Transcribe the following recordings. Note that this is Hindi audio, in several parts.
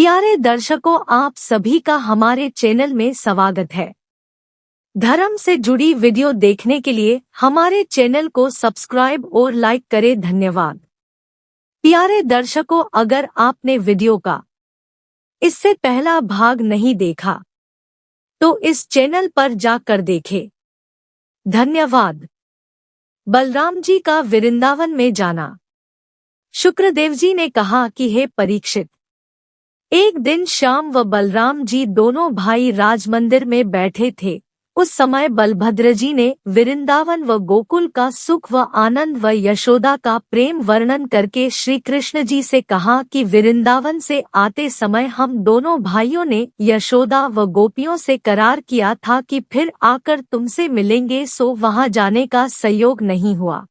प्यारे दर्शकों, आप सभी का हमारे चैनल में स्वागत है। धर्म से जुड़ी वीडियो देखने के लिए हमारे चैनल को सब्सक्राइब और लाइक करें। धन्यवाद। प्यारे दर्शकों, अगर आपने वीडियो का इससे पहला भाग नहीं देखा तो इस चैनल पर जाकर देखें। धन्यवाद। बलराम जी का वृंदावन में जाना। शुक्रदेव जी ने कहा कि हे परीक्षित, एक दिन श्याम व बलराम जी दोनों भाई राजमंदिर में बैठे थे। उस समय बलभद्र जी ने वृंदावन व गोकुल का सुख व आनंद व यशोदा का प्रेम वर्णन करके श्री कृष्ण जी से कहा कि वृंदावन से आते समय हम दोनों भाइयों ने यशोदा व गोपियों से करार किया था कि फिर आकर तुमसे मिलेंगे, सो वहां जाने का संयोग नहीं हुआ।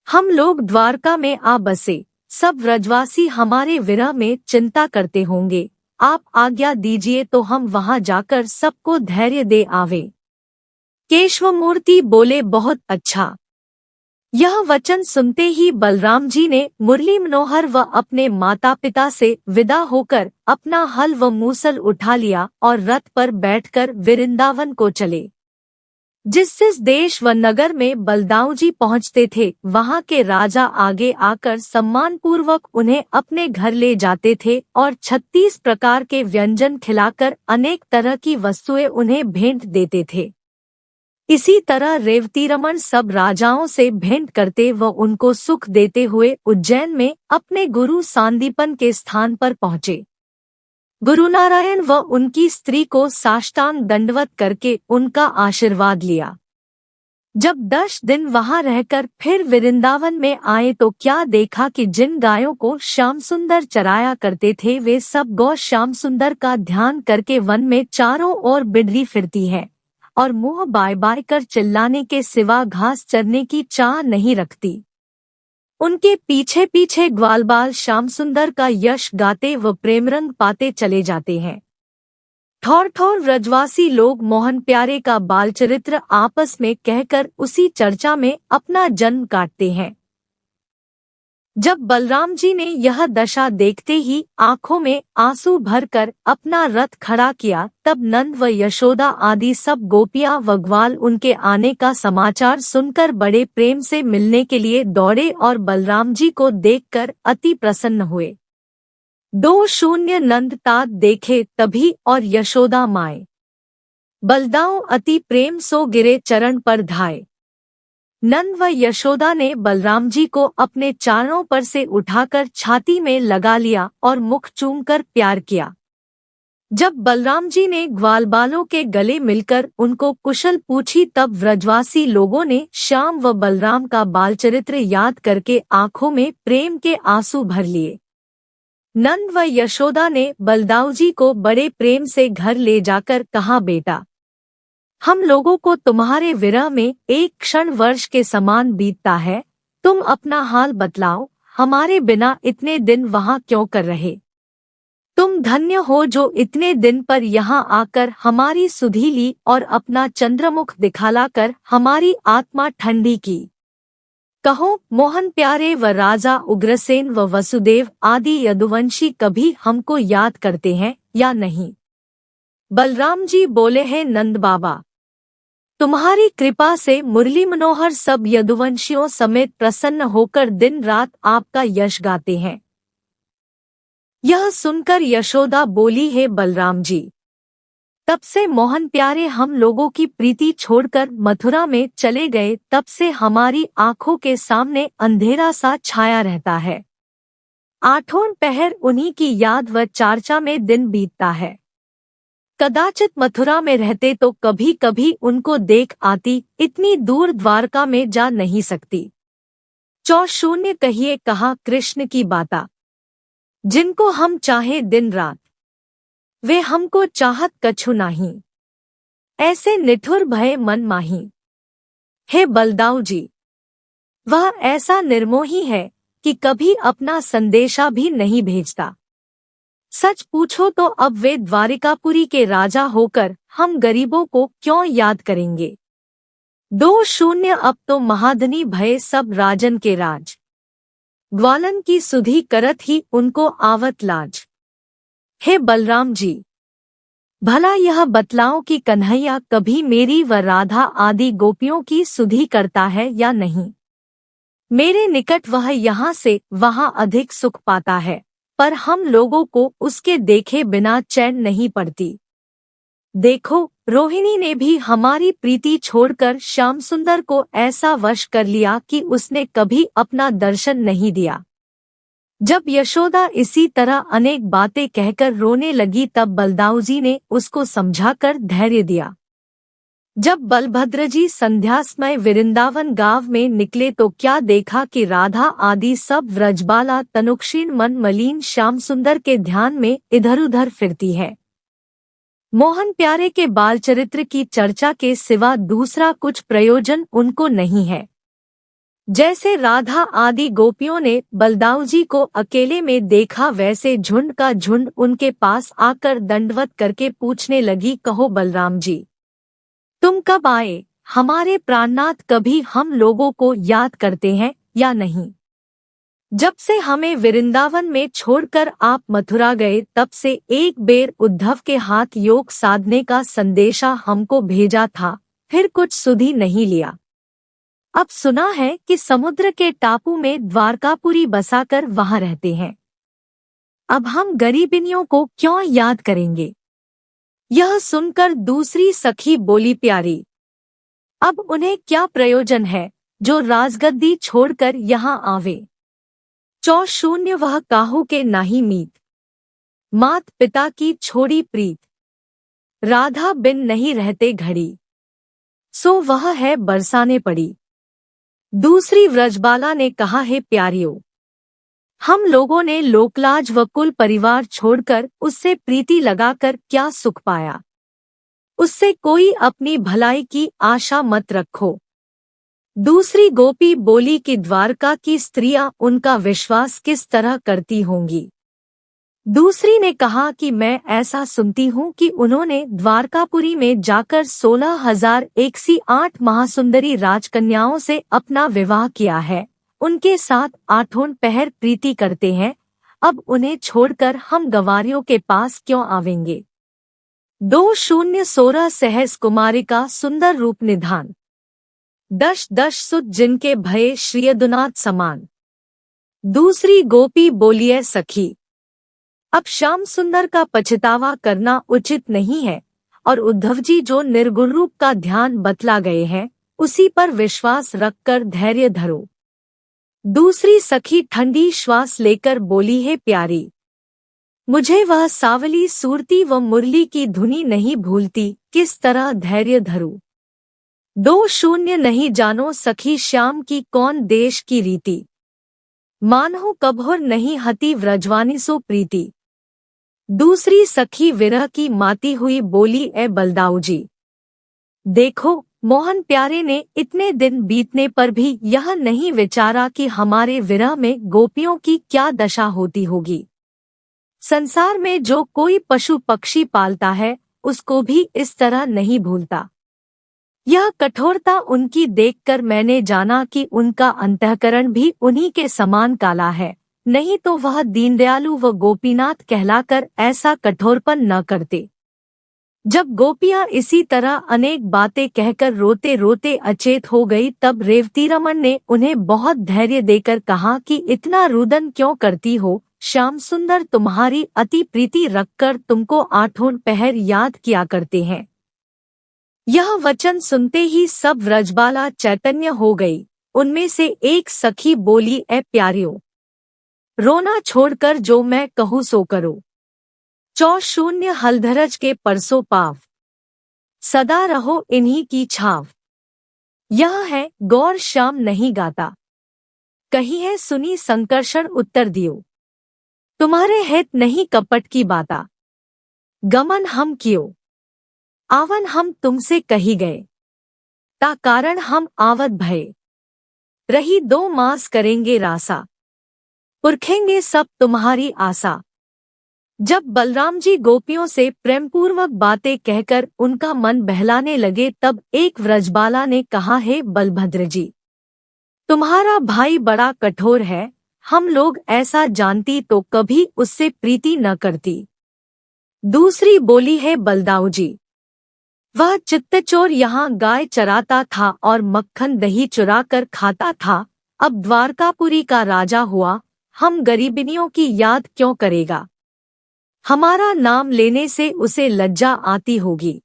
हम लोग द्वारका में आ बसे। सब व्रजवासी हमारे विरह में चिंता करते होंगे। आप आज्ञा दीजिए तो हम वहां जाकर सबको धैर्य दे आवे। केशवमूर्ति बोले, बहुत अच्छा। यह वचन सुनते ही बलराम जी ने मुरली मनोहर व अपने माता पिता से विदा होकर अपना हल व मूसल उठा लिया और रथ पर बैठकर वृंदावन को चले। जिस देश व नगर में बलदाऊ जी पहुँचते थे, वहां के राजा आगे आकर सम्मानपूर्वक उन्हें अपने घर ले जाते थे और 36 प्रकार के व्यंजन खिलाकर अनेक तरह की वस्तुएं उन्हें भेंट देते थे। इसी तरह रेवतीरमण सब राजाओं से भेंट करते व उनको सुख देते हुए उज्जैन में अपने गुरु सांदीपन के स्थान पर पहुँचे। गुरुनारायण व उनकी स्त्री को साष्टांग दंडवत करके उनका आशीर्वाद लिया। जब 10 दिन वहां रहकर फिर वृंदावन में आए तो क्या देखा कि जिन गायों को श्याम सुंदर चराया करते थे वे सब गौ श्याम सुंदर का ध्यान करके वन में चारों ओर बिडरी फिरती है और मुंह बाय बाय कर चिल्लाने के सिवा घास चरने की चाह नहीं रखती। उनके पीछे पीछे ग्वालबाल श्याम सुंदर का यश गाते व प्रेमरंग पाते चले जाते हैं। ठौर ठौर व्रजवासी लोग मोहन प्यारे का बाल चरित्र आपस में कहकर उसी चर्चा में अपना जन्म काटते हैं। जब बलराम जी ने यह दशा देखते ही आंखों में आंसू भरकर अपना रथ खड़ा किया, तब नंद व यशोदा आदि सब गोपियां व ग्वाल उनके आने का समाचार सुनकर बड़े प्रेम से मिलने के लिए दौड़े और बलराम जी को देखकर अति प्रसन्न हुए। 2 नंद तात देखे तभी और यशोदा माए। बलदाऊ अति प्रेम सो गिरे चरण पर धाये। नंद व यशोदा ने बलराम जी को अपने चारों पर से उठाकर छाती में लगा लिया और मुख चूमकर प्यार किया। जब बलराम जी ने ग्वालबालों के गले मिलकर उनको कुशल पूछी, तब व्रजवासी लोगों ने श्याम व बलराम का बालचरित्र याद करके आंखों में प्रेम के आंसू भर लिए। नंद व यशोदा ने बलदाऊ जी को बड़े प्रेम से घर ले जाकर कहा, बेटा, हम लोगों को तुम्हारे विरह में एक क्षण वर्ष के समान बीतता है। तुम अपना हाल बतलाओ, हमारे बिना इतने दिन वहां क्यों कर रहे? तुम धन्य हो जो इतने दिन पर यहाँ आकर हमारी सुधि ली और अपना चंद्रमुख दिखालाकर हमारी आत्मा ठंडी की। कहो, मोहन प्यारे व राजा उग्रसेन व वसुदेव आदि यदुवंशी कभी हमको याद करते हैं या नहीं? बलराम जी बोले, हैं नंद बाबा, तुम्हारी कृपा से मुरली मनोहर सब यदुवंशियों समेत प्रसन्न होकर दिन रात आपका यश गाते हैं। यह सुनकर यशोदा बोली, है बलराम जी, तब से मोहन प्यारे हम लोगों की प्रीति छोड़कर मथुरा में चले गए, तब से हमारी आंखों के सामने अंधेरा सा छाया रहता है। 8 पहर उन्हीं की याद व चर्चा में दिन बीतता है। कदाचित मथुरा में रहते तो कभी कभी उनको देख आती, इतनी दूर द्वारका में जा नहीं सकती। 4 कहिए कहा कृष्ण की बाता, जिनको हम चाहे दिन रात, वे हमको चाहत कछु नहीं। ऐसे निठुर भय मन माही। हे बलदाऊ जी, वह ऐसा निर्मोही है कि कभी अपना संदेशा भी नहीं भेजता। सच पूछो तो अब वे द्वारिकापुरी के राजा होकर हम गरीबों को क्यों याद करेंगे? 2 अब तो महाधनी भय सब राजन के राज। ग्वालन की सुधि करत ही उनको आवत लाज। हे बलराम जी, भला यह बतलाओ कि कन्हैया कभी मेरी व राधा आदि गोपियों की सुधि करता है या नहीं। मेरे निकट वह यहाँ से वहाँ अधिक सुख पाता है, पर हम लोगों को उसके देखे बिना चैन नहीं पड़ती। देखो, रोहिणी ने भी हमारी प्रीति छोड़कर श्याम सुंदर को ऐसा वश कर लिया कि उसने कभी अपना दर्शन नहीं दिया। जब यशोदा इसी तरह अनेक बातें कहकर रोने लगी तब बलदाऊजी ने उसको समझाकर धैर्य दिया। जब बलभद्र जी संध्या समय वृंदावन गांव में निकले तो क्या देखा कि राधा आदि सब व्रजबाला तनुक्षीण मन मलिन श्याम सुंदर के ध्यान में इधर उधर फिरती है। मोहन प्यारे के बाल चरित्र की चर्चा के सिवा दूसरा कुछ प्रयोजन उनको नहीं है। जैसे राधा आदि गोपियों ने बलदाऊजी को अकेले में देखा वैसे झुंड का झुंड उनके पास आकर दंडवत करके पूछने लगी, कहो बलराम जी, तुम कब आए? हमारे प्राणनाथ कभी हम लोगों को याद करते हैं या नहीं? जब से हमें वृंदावन में छोड़कर आप मथुरा गए तब से एक बेर उद्धव के हाथ योग साधने का संदेशा हमको भेजा था, फिर कुछ सुधि नहीं लिया। अब सुना है कि समुद्र के टापू में द्वारकापुरी बसाकर वहां रहते हैं। अब हम गरीबिनियों को क्यों याद करेंगे? यह सुनकर दूसरी सखी बोली, प्यारी, अब उन्हें क्या प्रयोजन है जो राजगद्दी छोड़कर यहाँ आवे। 4 वह काहू के नाही मीत, मात पिता की छोड़ी प्रीत, राधा बिन नहीं रहते घड़ी, सो वह है बरसाने पड़ी। दूसरी व्रजबाला ने कहा, है प्यारियों, हम लोगों ने लोकलाज व कुल परिवार छोड़कर उससे प्रीति लगाकर क्या सुख पाया। उससे कोई अपनी भलाई की आशा मत रखो। दूसरी गोपी बोली कि द्वारका की स्त्रियां उनका विश्वास किस तरह करती होंगी। दूसरी ने कहा कि मैं ऐसा सुनती हूँ कि उन्होंने द्वारकापुरी में जाकर 16,108 महासुंदरी राजकन्याओं से अपना विवाह किया है, उनके साथ 8 पहर प्रीति करते हैं। अब उन्हें छोड़कर हम गवारियों के पास क्यों आवेंगे। 2016 सहस कुमारी का सुंदर रूप निधान, 10 सुत जिनके भये श्रीयदुनाथ समान। दूसरी गोपी बोलिए, सखी, अब श्याम सुंदर का पछतावा करना उचित नहीं है और उद्धव जी जो निर्गुण रूप का ध्यान बतला गए हैं उसी पर विश्वास रखकर धैर्य धरो। दूसरी सखी ठंडी श्वास लेकर बोली, है प्यारी, मुझे वह सावली सूरती व मुरली की धुनी नहीं भूलती, किस तरह धैर्य धरूं। 2 नहीं जानो सखी श्याम की कौन देश की रीति, मानहु कभोर नहीं हती व्रजवानी सो प्रीति। दूसरी सखी विरह की माती हुई बोली, ए बलदाऊजी, देखो, मोहन प्यारे ने इतने दिन बीतने पर भी यह नहीं विचारा कि हमारे विरह में गोपियों की क्या दशा होती होगी। संसार में जो कोई पशु पक्षी पालता है उसको भी इस तरह नहीं भूलता। यह कठोरता उनकी देखकर मैंने जाना कि उनका अंतःकरण भी उन्हीं के समान काला है, नहीं तो वह दीनदयालु व गोपीनाथ कहलाकर ऐसा कठोरपन न करते। जब गोपियां इसी तरह अनेक बातें कहकर रोते रोते अचेत हो गई तब रेवतीरमन ने उन्हें बहुत धैर्य देकर कहा कि इतना रुदन क्यों करती हो, श्याम सुंदर तुम्हारी अति प्रीति रखकर तुमको 8 पहर याद किया करते हैं। यह वचन सुनते ही सब व्रजबाला चैतन्य हो गई। उनमें से एक सखी बोली, ए प्यारियों, रोना छोड़कर जो मैं कहूँ सो करो। 4 हलधरज के परसों पाव, सदा रहो इन्हीं की छाव। यह है गौर श्याम नहीं गाता, कही है सुनी संकर्षण उत्तर दियो। तुम्हारे हित नहीं कपट की बाता, गमन हम कियो। आवन हम तुमसे कही गए, ता कारण हम आवत भये। रही 2 मास करेंगे रासा, पुरखेंगे सब तुम्हारी आशा। जब बलराम जी गोपियों से प्रेमपूर्वक बातें कहकर उनका मन बहलाने लगे तब एक व्रजबाला ने कहा, है बलभद्र जी, तुम्हारा भाई बड़ा कठोर है, हम लोग ऐसा जानती तो कभी उससे प्रीति न करती। दूसरी बोली है बलदाऊ जी। वह चित्तचोर यहाँ गाय चराता था और मक्खन दही चुरा कर खाता था, अब द्वारकापुरी का राजा हुआ, हम गरीबिनियों की याद क्यों करेगा? हमारा नाम लेने से उसे लज्जा आती होगी।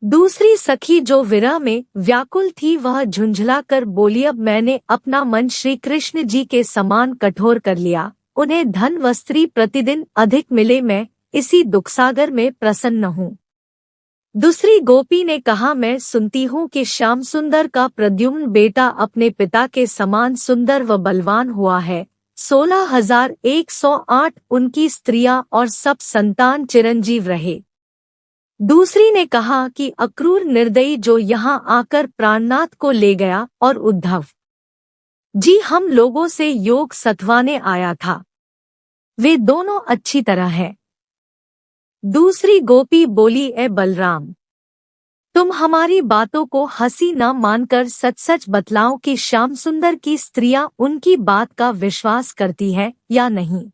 दूसरी सखी जो विरह में व्याकुल थी वह झुंझला कर बोली, अब मैंने अपना मन श्री कृष्ण जी के समान कठोर कर लिया, उन्हें धन वस्त्री प्रतिदिन अधिक मिले, मैं इसी दुखसागर में प्रसन्न हूँ। दूसरी गोपी ने कहा, मैं सुनती हूँ कि श्याम सुंदर का प्रद्युम्न बेटा अपने पिता के समान सुंदर व बलवान हुआ है, 16,108 उनकी स्त्रियां और सब संतान चिरंजीव रहे। दूसरी ने कहा कि अक्रूर निर्दयी जो यहाँ आकर प्राणनाथ को ले गया और उद्धव जी हम लोगों से योग सत्वाने आया था, वे दोनों अच्छी तरह है। दूसरी गोपी बोली, ए बलराम, तुम हमारी बातों को हंसी न मानकर सच सच बतलाओ कि श्याम सुंदर की स्त्रियां उनकी बात का विश्वास करती है या नहीं।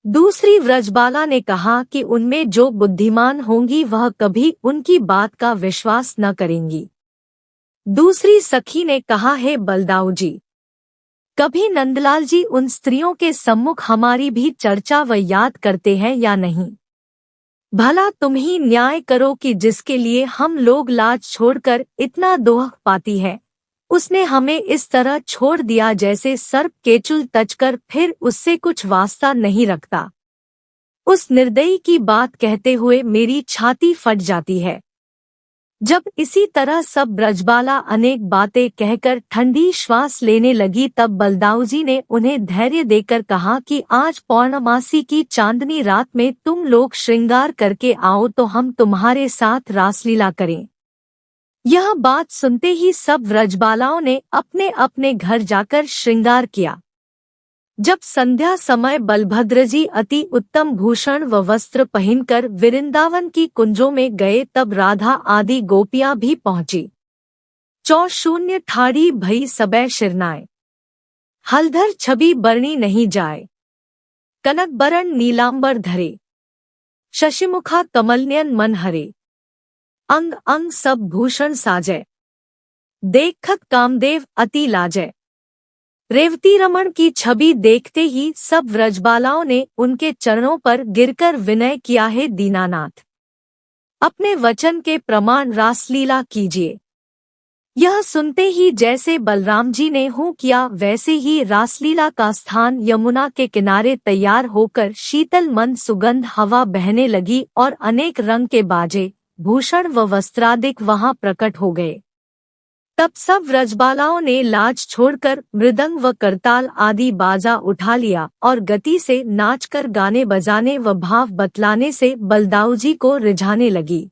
दूसरी व्रजबाला ने कहा कि उनमें जो बुद्धिमान होंगी वह कभी उनकी बात का विश्वास न करेंगी। दूसरी सखी ने कहा, हे बलदाऊ जी, कभी नंदलाल जी उन स्त्रियों के सम्मुख हमारी भी चर्चा व याद करते हैं या नहीं? भला तुम ही न्याय करो कि जिसके लिए हम लोग लाज छोड़कर इतना दोह पाती है, उसने हमें इस तरह छोड़ दिया जैसे सर्प केचुल तचकर फिर उससे कुछ वास्ता नहीं रखता। उस निर्दयी की बात कहते हुए मेरी छाती फट जाती है। जब इसी तरह सब ब्रजबाला अनेक बातें कहकर ठंडी श्वास लेने लगी तब बलदाऊ जी ने उन्हें धैर्य देकर कहा कि आज पौर्णमासी की चांदनी रात में तुम लोग श्रृंगार करके आओ तो हम तुम्हारे साथ रासलीला करें। यह बात सुनते ही सब व्रजबालाओं ने अपने अपने घर जाकर श्रृंगार किया। जब संध्या समय बलभद्र जी अति उत्तम भूषण व वस्त्र पहनकर वृंदावन की कुंजों में गए तब राधा आदि गोपियां भी पहुंची। 4 ठाड़ी भई सबे शिरनाए, हलधर छवि बरनी नहीं जाए, कनक बरन नीलांबर धरे, शशिमुखा कमलनयन मन हरे, अंग अंग सब भूषण साजय, देखत कामदेव अति लाजय। रेवती रमण की छवि देखते ही सब व्रजबालाओं ने उनके चरणों पर गिरकर विनय किया, है दीनानाथ, अपने वचन के प्रमाण रासलीला कीजिए। यह सुनते ही जैसे बलराम जी ने हूँ किया वैसे ही रासलीला का स्थान यमुना के किनारे तैयार होकर शीतल मंद सुगंध हवा बहने लगी और अनेक रंग के बाजे, भूषण व वस्त्रादिक वहां प्रकट हो गए। तब सब व्रजबालाओं ने लाज छोड़कर मृदंग व करताल आदि बाजा उठा लिया और गति से नाचकर गाने बजाने व भाव बतलाने से बलदाऊ जी को रिझाने लगी।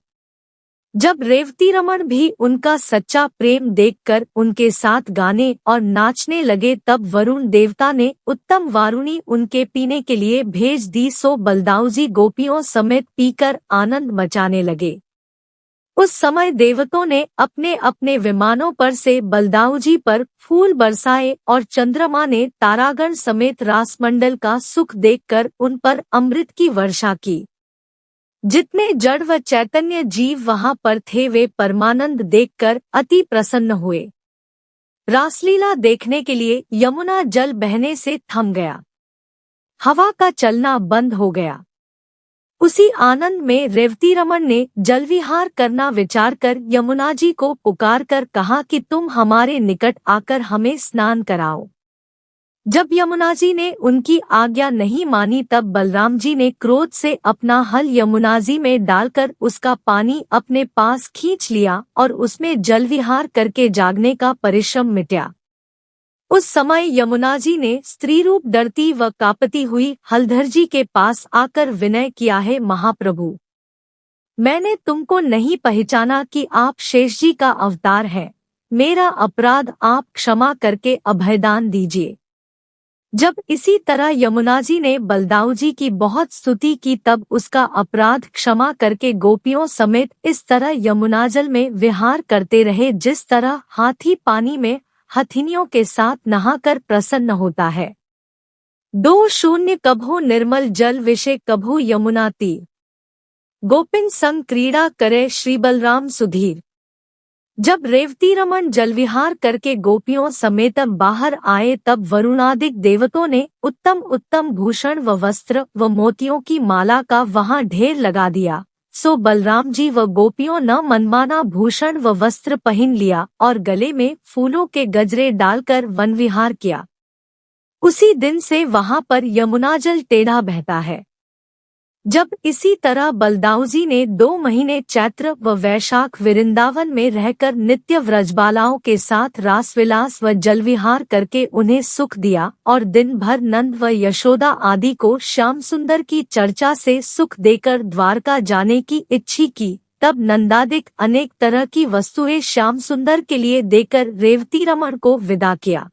जब रेवती रमण भी उनका सच्चा प्रेम देखकर उनके साथ गाने और नाचने लगे तब वरुण देवता ने उत्तम वारुणी उनके पीने के लिए भेज दी, सो बलदाऊ जी गोपियों समेत पीकर आनंद मचाने लगे। उस समय देवताओं ने अपने अपने विमानों पर से बलदाऊ जी पर फूल बरसाए और चंद्रमा ने तारागण समेत रासमंडल का सुख देखकर उन पर अमृत की वर्षा की। जितने जड़ व चैतन्य जीव वहां पर थे वे परमानंद देखकर अति प्रसन्न हुए। रासलीला देखने के लिए यमुना जल बहने से थम गया, हवा का चलना बंद हो गया। उसी आनंद में रेवती रमन ने जलविहार करना विचार कर यमुना जी को पुकार कर कहा कि तुम हमारे निकट आकर हमें स्नान कराओ। जब यमुना जी ने उनकी आज्ञा नहीं मानी तब बलराम जी ने क्रोध से अपना हल यमुना जी में डालकर उसका पानी अपने पास खींच लिया और उसमें जलविहार करके जागने का परिश्रम मिटा। उस समय यमुना जी ने स्त्री रूप डरती व कांपती हुई हलधर जी के पास आकर विनय किया, है महाप्रभु, मैंने तुमको नहीं पहचाना कि आप शेष जी का अवतार है, मेरा अपराध आप क्षमा करके अभयदान दीजिए। जब इसी तरह यमुना जी ने बलदाऊ जी की बहुत स्तुति की तब उसका अपराध क्षमा करके गोपियों समेत इस तरह यमुनाजल में विहार करते रहे जिस तरह हाथी पानी में हथिनियों के साथ नहाकर प्रसन्न होता है। 2 कभू निर्मल जल विषय कभू यमुना तीर। गोपिन संग क्रीड़ा करे श्री बलराम सुधीर। जब रेवती रमन जलविहार करके गोपियों समेत बाहर आए तब वरुणादिक देवतों ने उत्तम उत्तम भूषण व वस्त्र व मोतियों की माला का वहां ढेर लगा दिया। सो बलराम जी व गोपियों न मनमाना भूषण व वस्त्र पहन लिया और गले में फूलों के गजरे डालकर वन विहार किया। उसी दिन से वहां पर यमुना जल टेढ़ा बहता है। जब इसी तरह बलदाऊजी ने 2 महीने चैत्र व वैशाख वृंदावन में रहकर नित्य व्रजबालाओं के साथ रासविलास व जलविहार करके उन्हें सुख दिया और दिन भर नंद व यशोदा आदि को श्याम सुंदर की चर्चा से सुख देकर द्वारका जाने की इच्छा की, तब नंदादिक अनेक तरह की वस्तुएं श्याम सुंदर के लिए देकर रेवती रमन को विदा किया।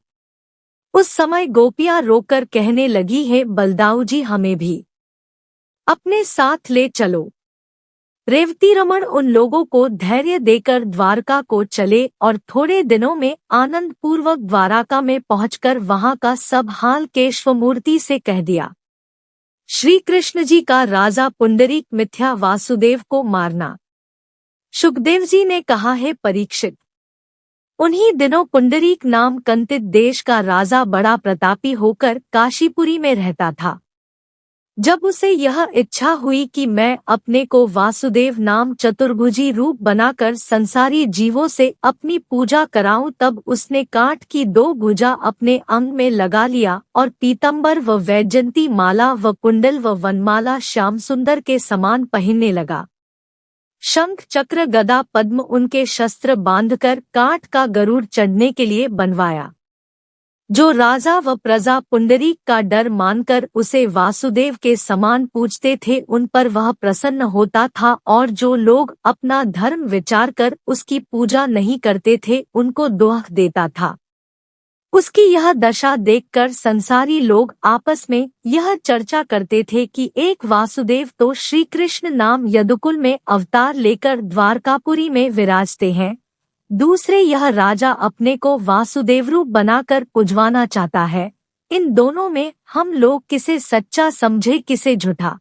उस समय गोपियां रोकर कहने लगी है, बलदाऊजी हमें भी अपने साथ ले चलो। रेवती रमन उन लोगों को धैर्य देकर द्वारका को चले और थोड़े दिनों में आनंद पूर्वक द्वारका में पहुंचकर वहां का सब हाल केशवमूर्ति से कह दिया। श्री कृष्ण जी का राजा पुंडरीक मिथ्या वासुदेव को मारना। सुखदेव जी ने कहा है, परीक्षित, उन्हीं दिनों पुंडरीक नाम कंतित देश का राजा बड़ा प्रतापी होकर काशीपुरी में रहता था। जब उसे यह इच्छा हुई कि मैं अपने को वासुदेव नाम चतुर्भुजी रूप बनाकर संसारी जीवों से अपनी पूजा कराऊं, तब उसने काठ की 2 भुजा अपने अंग में लगा लिया और पीतंबर व वैजयंती माला व कुंडल व वनमाला श्याम सुंदर के समान पहनने लगा। शंख चक्र गदा पद्म उनके शस्त्र बांधकर काठ का गरुड़ चढ़ने के लिए बनवाया। जो राजा व प्रजा पुंडरीक का डर मानकर उसे वासुदेव के समान पूजते थे, उन पर वह प्रसन्न होता था और जो लोग अपना धर्म विचार कर उसकी पूजा नहीं करते थे उनको दोह देता था। उसकी यह दशा देखकर संसारी लोग आपस में यह चर्चा करते थे कि एक वासुदेव तो श्री कृष्ण नाम यदुकुल में अवतार लेकर द्वारकापुरी में विराजते हैं, दूसरे यह राजा अपने को वासुदेव रूप बनाकर पुजवाना चाहता है। इन दोनों में हम लोग किसे सच्चा समझे किसे झूठा।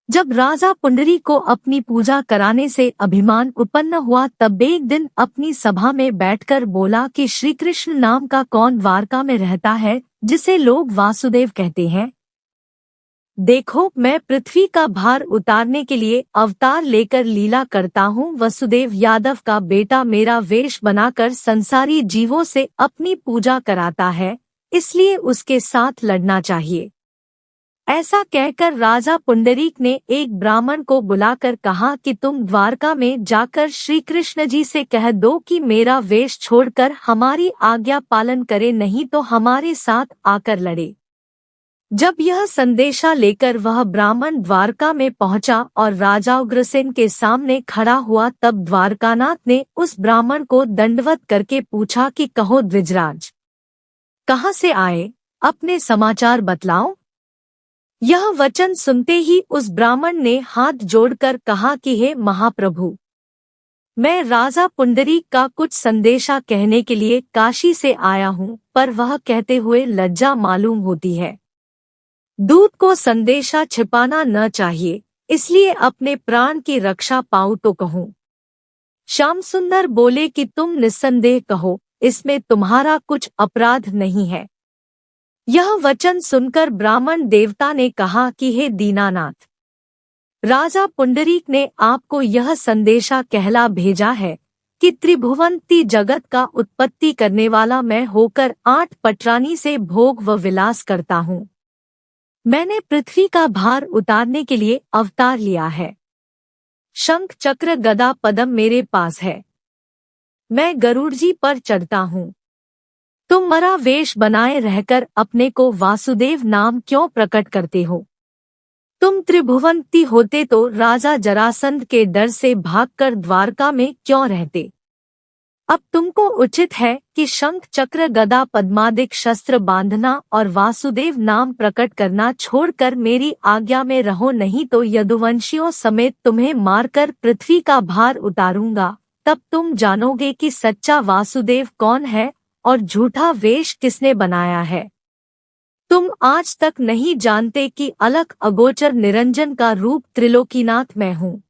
जब राजा पुंडरी को अपनी पूजा कराने से अभिमान उत्पन्न हुआ तब एक दिन अपनी सभा में बैठकर बोला कि श्री कृष्ण नाम का कौन द्वारका में रहता है जिसे लोग वासुदेव कहते हैं। देखो, मैं पृथ्वी का भार उतारने के लिए अवतार लेकर लीला करता हूँ। वसुदेव यादव का बेटा मेरा वेश बनाकर संसारी जीवों से अपनी पूजा कराता है, इसलिए उसके साथ लड़ना चाहिए। ऐसा कहकर राजा पुंडरीक ने एक ब्राह्मण को बुलाकर कहा कि तुम द्वारका में जाकर श्री कृष्ण जी से कह दो कि मेरा वेश छोड़कर हमारी आज्ञा पालन करे, नहीं तो हमारे साथ आकर लड़े। जब यह संदेशा लेकर वह ब्राह्मण द्वारका में पहुंचा और राजा उग्रसेन के सामने खड़ा हुआ, तब द्वारकानाथ ने उस ब्राह्मण को दंडवत करके पूछा कि कहो द्विजराज, कहाँ से आए, अपने समाचार बतलाओ। यह वचन सुनते ही उस ब्राह्मण ने हाथ जोड़कर कहा कि हे महाप्रभु, मैं राजा पुंडरीक का कुछ संदेशा कहने के लिए काशी से आया हूँ, पर वह कहते हुए लज्जा मालूम होती है। दूत को संदेशा छिपाना न चाहिए, इसलिए अपने प्राण की रक्षा पाऊं तो कहूं। श्याम सुंदर बोले कि तुम निस्संदेह कहो, इसमें तुम्हारा कुछ अपराध नहीं है। यह वचन सुनकर ब्राह्मण देवता ने कहा कि हे दीनानाथ, राजा पुंडरीक ने आपको यह संदेशा कहला भेजा है कि त्रिभुवंती जगत का उत्पत्ति करने वाला मैं होकर 8 पटरानी से भोग व विलास करता हूँ। मैंने पृथ्वी का भार उतारने के लिए अवतार लिया है। शंख चक्र गदा पद्म मेरे पास है। मैं गरुड़ जी पर चढ़ता हूँ। तुम मरा वेश बनाए रहकर अपने को वासुदेव नाम क्यों प्रकट करते हो? तुम त्रिभुवंती होते तो राजा जरासंध के डर से भागकर द्वारका में क्यों रहते? अब तुमको उचित है कि शंख चक्र गदा पद्मादिक शस्त्र बांधना और वासुदेव नाम प्रकट करना छोड़कर मेरी आज्ञा में रहो, नहीं तो यदुवंशियों समेत तुम्हें मारकर पृथ्वी का भार उतारूंगा। तब तुम जानोगे कि सच्चा वासुदेव कौन है और झूठा वेश किसने बनाया है। तुम आज तक नहीं जानते कि अलख अगोचर निरंजन का रूप त्रिलोकीनाथ मैं हूँ।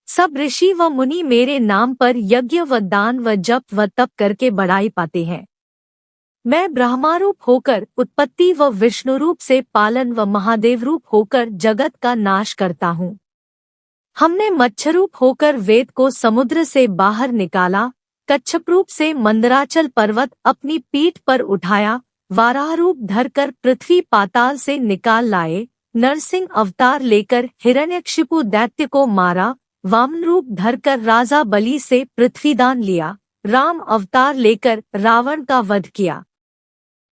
सब ऋषि व मुनि मेरे नाम पर यज्ञ व दान व जप व तप करके बड़ाई पाते हैं। मैं ब्रह्मारूप होकर उत्पत्ति व विष्णु रूप से पालन व महादेव रूप होकर जगत का नाश करता हूँ। हमने मच्छरूप होकर वेद को समुद्र से बाहर निकाला, कच्छप रूप से मंदराचल पर्वत अपनी पीठ पर उठाया, वाराह रूप धरकर पृथ्वी पाताल से निकाल लाए, नरसिंह अवतार लेकर हिरण्यकशिपु दैत्य को मारा, वामन रूप धरकर राजा बलि से पृथ्वीदान लिया, राम अवतार लेकर रावण का वध किया।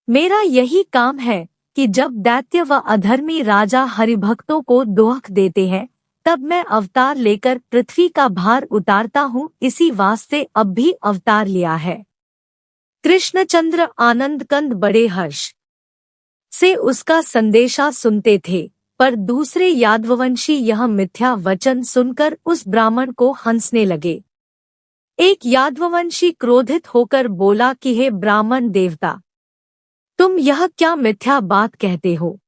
मेरा यही काम है कि जब दैत्य व अधर्मी राजा हरिभक्तों को दोहक देते हैं, तब मैं अवतार लेकर पृथ्वी का भार उतारता हूँ। इसी वास्ते अब भी अवतार लिया है। कृष्णचंद्र आनंदकंद बड़े हर्ष से उसका संदेशा सुनते थे, पर दूसरे यादववंशी यह मिथ्या वचन सुनकर उस ब्राह्मण को हंसने लगे। एक यादववंशी क्रोधित होकर बोला कि हे ब्राह्मण देवता, तुम यह क्या मिथ्या बात कहते हो?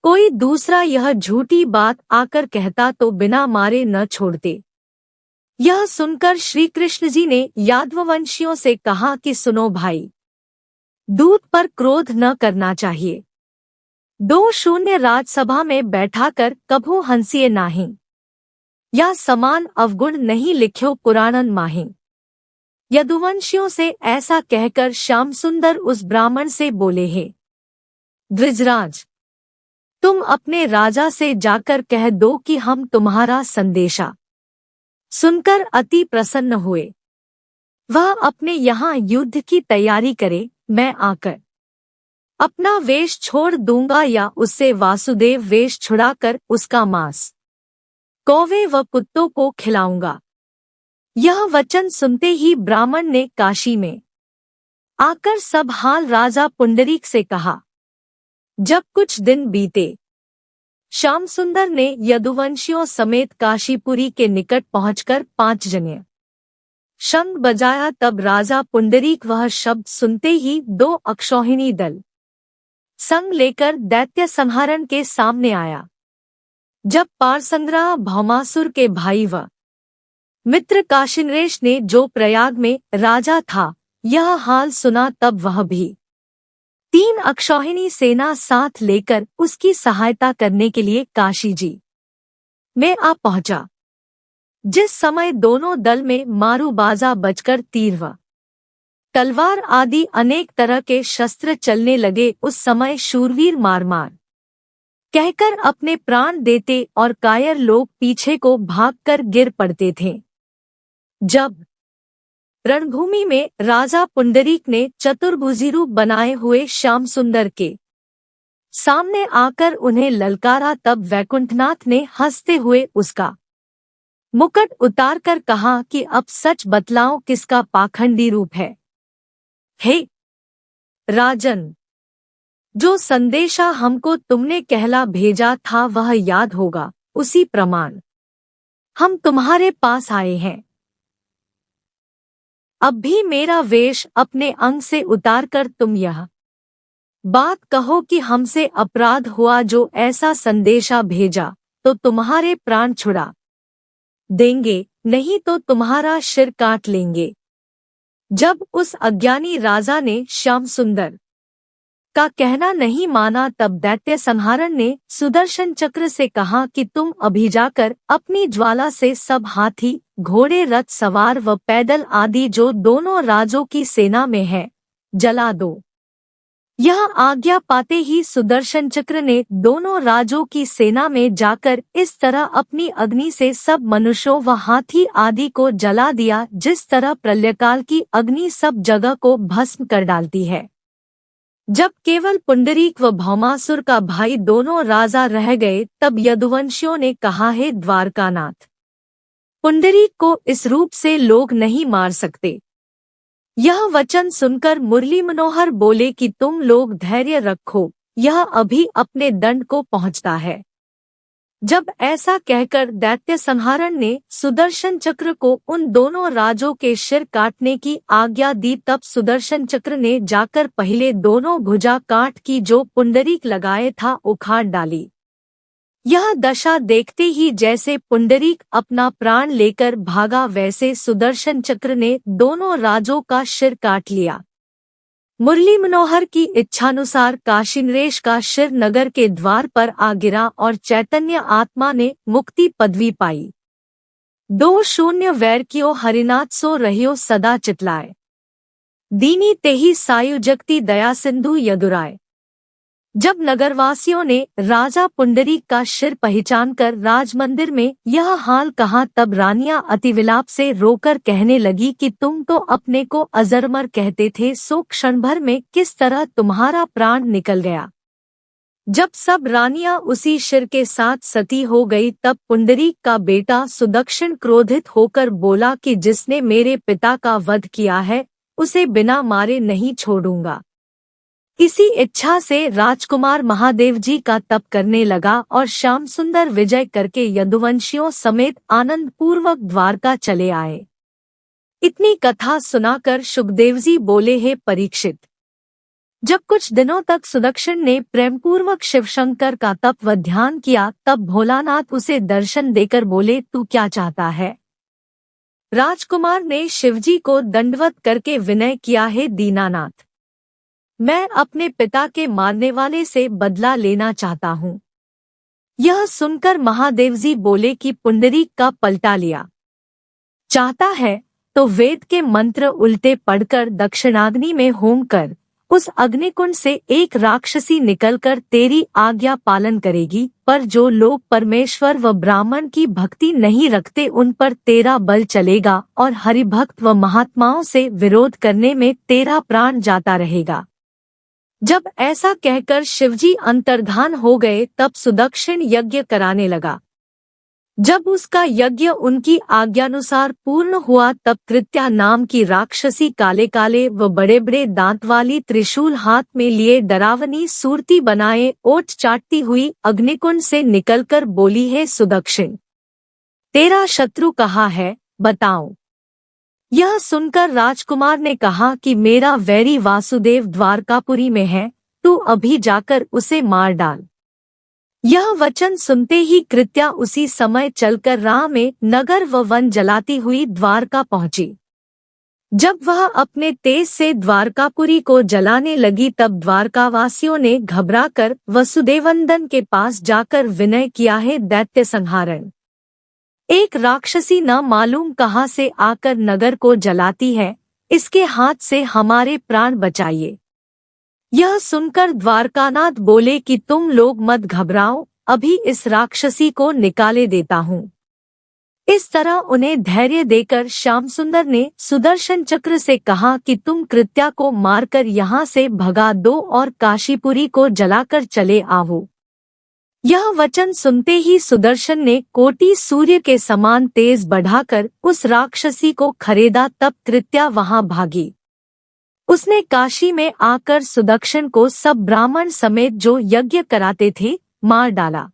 कोई दूसरा यह झूठी बात आकर कहता तो बिना मारे न छोड़ते। यह सुनकर श्री कृष्ण जी ने यादववंशियों से कहा कि सुनो भाई, दूत पर क्रोध न करना चाहिए। 2-0 राजसभा में बैठाकर कभू हंसिए नाही, या समान अवगुण नहीं लिख्यो पुराणन माही। यदुवंशियों से ऐसा कहकर श्याम सुंदर उस ब्राह्मण से बोले, हे द्विजराज, तुम अपने राजा से जाकर कह दो कि हम तुम्हारा संदेशा सुनकर अति प्रसन्न हुए। वह अपने यहाँ युद्ध की तैयारी करे, मैं आकर अपना वेश छोड़ दूंगा या उससे वासुदेव वेश छुड़ाकर उसका मांस कौवे व कुत्तों को खिलाऊंगा। यह वचन सुनते ही ब्राह्मण ने काशी में आकर सब हाल राजा पुंडरीक से कहा। जब कुछ दिन बीते, श्याम सुंदर ने यदुवंशियों समेत काशीपुरी के निकट पहुंचकर 5 जने शंख बजाया। तब राजा पुंडरीक वह शब्द सुनते ही 2 अक्षौहिणी दल संग लेकर दैत्य संहारण के सामने आया। जब पारसंग्रह भौमासुर के भाई व मित्र काशिनरेश ने, जो प्रयाग में राजा था, यह हाल सुना, तब वह भी 3 अक्षौहिणी सेना साथ लेकर उसकी सहायता करने के लिए काशी जी में आ पहुंचा। जिस समय दोनों दल में मारूबाजा बजकर तीर व तलवार आदि अनेक तरह के शस्त्र चलने लगे, उस समय शूरवीर मार मार कहकर अपने प्राण देते और कायर लोग पीछे को भागकर गिर पड़ते थे। जब रणभूमि में राजा पुंडरीक ने चतुर्भुजी रूप बनाए हुए श्याम सुंदर के सामने आकर उन्हें ललकारा, तब वैकुंठनाथ ने हंसते हुए उसका मुकुट उतारकर कहा कि अब सच बतलाओ, किसका पाखंडी रूप है? हे राजन, जो संदेशा हमको तुमने कहला भेजा था वह याद होगा, उसी प्रमाण हम तुम्हारे पास आए हैं। अब भी मेरा वेश अपने अंग से उतारकर तुम यह बात कहो कि हमसे अपराध हुआ, जो ऐसा संदेशा भेजा तो तुम्हारे प्राण छुड़ा देंगे, नहीं तो तुम्हारा सिर काट लेंगे। जब उस अज्ञानी राजा ने श्याम सुंदर का कहना नहीं माना, तब दैत्य संहारण ने सुदर्शन चक्र से कहा कि तुम अभी जाकर अपनी ज्वाला से सब हाथी, घोड़े, रथ सवार व पैदल आदि जो दोनों राजों की सेना में है, जला दो। यह आज्ञा पाते ही सुदर्शन चक्र ने दोनों राजों की सेना में जाकर इस तरह अपनी अग्नि से सब मनुष्यों व हाथी आदि को जला दिया, जिस तरह प्रलयकाल की अग्नि सब जगह को भस्म कर डालती है। जब केवल पुंडरीक व भौमासुर का भाई दोनों राजा रह गए, तब यदुवंशियों ने कहा, हे द्वारकानाथ, पुंडरीक को इस रूप से लोग नहीं मार सकते। यह वचन सुनकर मुरली मनोहर बोले कि तुम लोग धैर्य रखो, यह अभी अपने दंड को पहुंचता है। जब ऐसा कहकर दैत्य संहारण ने सुदर्शन चक्र को उन दोनों राजों के सिर काटने की आज्ञा दी, तब सुदर्शन चक्र ने जाकर पहले दोनों भुजा काट की जो पुंडरीक लगाए था उखाड़ डाली। यह दशा देखते ही जैसे पुंडरीक अपना प्राण लेकर भागा, वैसे सुदर्शन चक्र ने दोनों राजों का सिर काट लिया। मुरली मनोहर की इच्छानुसार काशीनरेश का सिर नगर के द्वार पर आ गिरा और चैतन्य आत्मा ने मुक्ति पदवी पाई। 2-0 वैर कियो हरिनाथ सो रहियो सदा चितलाए, दीनी तेही सायु जगती दया सिंधु यदुराय। जब नगरवासियों ने राजा पुंडरीक का सिर पहचानकर राजमंदिर में यह हाल कहा, तब रानियां अतिविलाप से रोकर कहने लगी कि तुम तो अपने को अजरमर कहते थे, सो क्षण भर में किस तरह तुम्हारा प्राण निकल गया। जब सब रानियां उसी सिर के साथ सती हो गई, तब पुंडरीक का बेटा सुदक्षिण क्रोधित होकर बोला कि जिसने मेरे पिता का वध किया है उसे बिना मारे नहीं छोड़ूंगा। इसी इच्छा से राजकुमार महादेव जी का तप करने लगा और श्याम सुंदर विजय करके यदुवंशियों समेत आनंद पूर्वक द्वारका चले आए। इतनी कथा सुनाकर सुखदेव जी बोले, हे परीक्षित, जब कुछ दिनों तक सुदक्षिण ने प्रेमपूर्वक शिवशंकर का तप व ध्यान किया, तब भोलानाथ उसे दर्शन देकर बोले, तू क्या चाहता है? राजकुमार ने शिवजी को दंडवत करके विनय किया, हे दीनानाथ, मैं अपने पिता के मारने वाले से बदला लेना चाहता हूँ। यह सुनकर महादेव जी बोले कि पुंडरीक का पलटा लिया। चाहता है तो वेद के मंत्र उल्टे पढ़कर दक्षिणाग्नि में होम कर उस अग्निकुंड से एक राक्षसी निकलकर तेरी आज्ञा पालन करेगी, पर जो लोग परमेश्वर व ब्राह्मण की भक्ति नहीं रखते उन पर तेरा बल चलेगा और हरिभक्त व महात्माओं से विरोध करने में तेरा प्राण जाता रहेगा। जब ऐसा कहकर शिवजी अंतर्धान हो गए, तब सुदक्षिण यज्ञ कराने लगा। जब उसका यज्ञ उनकी आज्ञानुसार पूर्ण हुआ, तब कृत्या नाम की राक्षसी काले काले व बड़े बड़े दांत वाली त्रिशूल हाथ में लिए डरावनी सूरती बनाए ओठ चाटती हुई अग्निकुंड से निकलकर बोली, है सुदक्षिण, तेरा शत्रु कहाँ है, बताओ। यह सुनकर राजकुमार ने कहा कि मेरा वैरी वासुदेव द्वारकापुरी में है, तू अभी जाकर उसे मार डाल। यह वचन सुनते ही कृत्या उसी समय चलकर राह में नगर व वन जलाती हुई द्वारका पहुंची। जब वह अपने तेज से द्वारकापुरी को जलाने लगी, तब द्वारकावासियों ने घबराकर वसुदेवनंदन के पास जाकर विनय किया, है दैत्य संहारण, एक राक्षसी न मालूम कहाँ से आकर नगर को जलाती है, इसके हाथ से हमारे प्राण बचाइए। यह सुनकर द्वारकानाथ बोले कि तुम लोग मत घबराओ, अभी इस राक्षसी को निकाले देता हूँ। इस तरह उन्हें धैर्य देकर श्याम सुंदर ने सुदर्शन चक्र से कहा कि तुम कृत्या को मारकर यहाँ से भगा दो और काशीपुरी को जलाकर चले आओ। यह वचन सुनते ही सुदर्शन ने कोटि सूर्य के समान तेज बढ़ाकर उस राक्षसी को खरेदा, तब कृत्या वहां भागी। उसने काशी में आकर सुदक्षिण को सब ब्राह्मण समेत जो यज्ञ कराते थे मार डाला।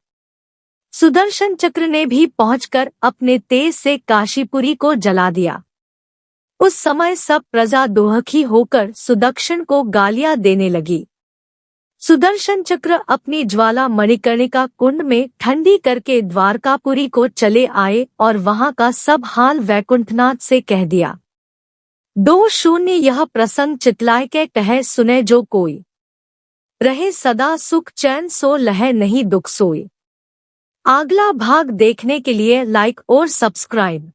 सुदर्शन चक्र ने भी पहुंचकर अपने तेज से काशीपुरी को जला दिया। उस समय सब प्रजा दुखी होकर सुदक्षिण को गालियां देने लगी। सुदर्शन चक्र अपनी ज्वाला मणिकर्णिका कुंड में ठंडी करके द्वारकापुरी को चले आए और वहां का सब हाल वैकुंठनाथ से कह दिया। 2-0 यह प्रसंग चितलाय के कहे सुने जो कोई, रहे सदा सुख चैन सो लहे नहीं दुख सोई। अगला भाग देखने के लिए लाइक और सब्सक्राइब